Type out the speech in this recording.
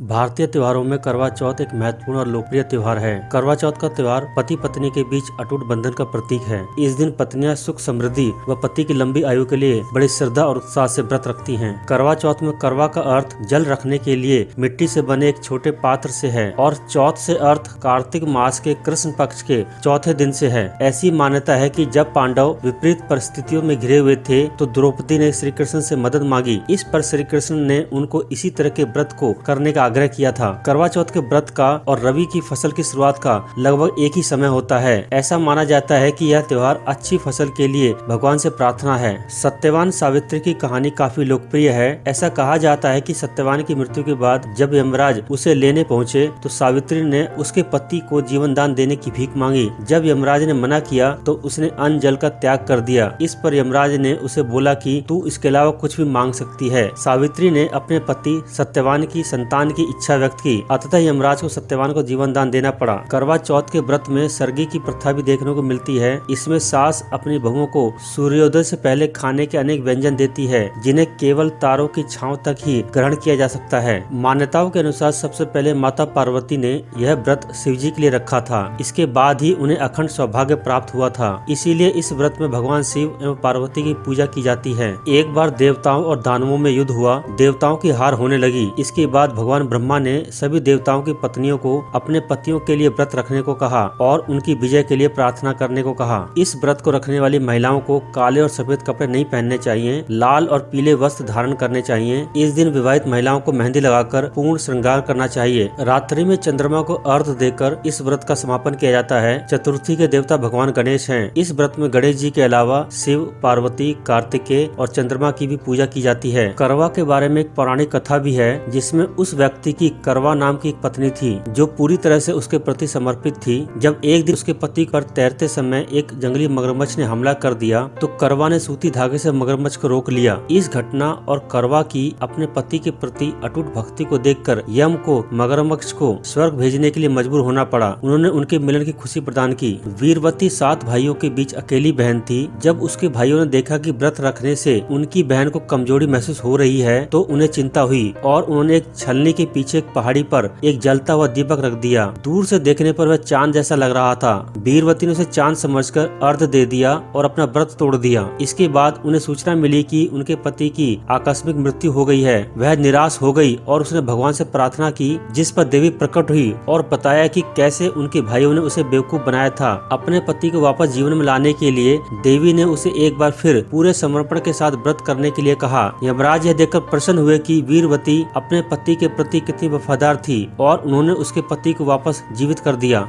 भारतीय त्योहारों में करवा चौथ एक महत्वपूर्ण और लोकप्रिय त्योहार है। करवा चौथ का त्योहार पति पत्नी के बीच अटूट बंधन का प्रतीक है। इस दिन पत्नियां सुख समृद्धि व पति की लंबी आयु के लिए बड़ी श्रद्धा और उत्साह से व्रत रखती हैं। करवा चौथ में करवा का अर्थ जल रखने के लिए मिट्टी से बने एक छोटे पात्र से है और चौथ से अर्थ कार्तिक मास के कृष्ण पक्ष के चौथे दिन से है। ऐसी मान्यता है कि जब पांडव विपरीत परिस्थितियों में घिरे हुए थे तो द्रौपदी ने श्री कृष्ण से मदद मांगी। इस पर श्री कृष्ण ने उनको इसी तरह के व्रत को करने का आग्रह किया था। करवा चौथ के व्रत का और रवि की फसल की शुरुआत का लगभग एक ही समय होता है। ऐसा माना जाता है कि यह त्योहार अच्छी फसल के लिए भगवान से प्रार्थना है। सत्यवान सावित्री की कहानी काफी लोकप्रिय है। ऐसा कहा जाता है कि सत्यवान की मृत्यु के बाद जब यमराज उसे लेने पहुँचे तो सावित्री ने उसके पति को जीवन दान देने की भीख मांगी। जब यमराज ने मना किया तो उसने अन्न जल का त्याग कर दिया। इस पर यमराज ने उसे बोला कि तू इसके अलावा कुछ भी मांग सकती है। सावित्री ने अपने पति सत्यवान की संतान की इच्छा व्यक्त की। अतः यमराज को सत्यवान को जीवन दान देना पड़ा। करवा चौथ के व्रत में सरगी की प्रथा भी देखने को मिलती है। इसमें सास अपनी बहुओं को सूर्योदय से पहले खाने के अनेक व्यंजन देती है जिन्हें केवल तारों की छांव तक ही ग्रहण किया जा सकता है। मान्यताओं के अनुसार सबसे पहले माता पार्वती ने यह व्रत शिवजी के लिए रखा था। इसके बाद ही उन्हें अखंड सौभाग्य प्राप्त हुआ था। इसीलिए इस व्रत में भगवान शिव एवं पार्वती की पूजा की जाती है। एक बार देवताओं और दानवों में युद्ध हुआ। देवताओं की हार होने लगी। इसके बाद भगवान ब्रह्मा ने सभी देवताओं की पत्नियों को अपने पतियों के लिए व्रत रखने को कहा और उनकी विजय के लिए प्रार्थना करने को कहा। इस व्रत को रखने वाली महिलाओं को काले और सफेद कपड़े नहीं पहनने चाहिए, लाल और पीले वस्त्र धारण करने चाहिए। इस दिन विवाहित महिलाओं को मेहंदी लगाकर पूर्ण श्रृंगार करना चाहिए। रात्रि में चंद्रमा को अर्घ्य देकर इस व्रत का समापन किया जाता है। चतुर्थी के देवता भगवान गणेश हैं। इस व्रत में गणेश जी के अलावा शिव, पार्वती, कार्तिकेय और चंद्रमा की भी पूजा की जाती है। करवा के बारे में एक पौराणिक कथा भी है जिसमें उस व्यक्ति की करवा नाम की एक पत्नी थी जो पूरी तरह से उसके प्रति समर्पित थी। जब एक दिन उसके पति पर तैरते समय एक जंगली मगरमच्छ ने हमला कर दिया तो करवा ने सूती धागे से मगरमच्छ को रोक लिया। इस घटना और करवा की अपने पति के प्रति अटूट भक्ति को देखकर यम को मगरमच्छ को स्वर्ग भेजने के लिए मजबूर होना पड़ा। उन्होंने उनके मिलन की खुशी प्रदान की। वीरवती 7 भाइयों के बीच अकेली बहन थी। जब उसके भाइयों ने देखा कि व्रत रखने से उनकी बहन को कमजोरी महसूस हो रही है तो उन्हें चिंता हुई और उन्होंने एक छलनी के पीछे एक पहाड़ी पर एक जलता हुआ दीपक रख दिया। दूर से देखने पर वह चांद जैसा लग रहा था। वीरवती ने उसे चांद समझकर अर्घ्य दे दिया और अपना व्रत तोड़ दिया। इसके बाद उन्हें सूचना मिली कि उनके पति की आकस्मिक मृत्यु हो गई है। वह निराश हो गई और उसने भगवान से प्रार्थना की, जिस पर देवी प्रकट हुई और बताया कि कैसे उनके भाइयों ने उसे बेवकूफ बनाया था। अपने पति को वापस जीवन में लाने के लिए देवी ने उसे एक बार फिर पूरे समर्पण के साथ व्रत करने के लिए कहा। यमराज यह देखकर प्रसन्न हुए कि वीरवती अपने पति के प्रति कितनी वफादार थी और उन्होंने उसके पति को वापस जीवित कर दिया।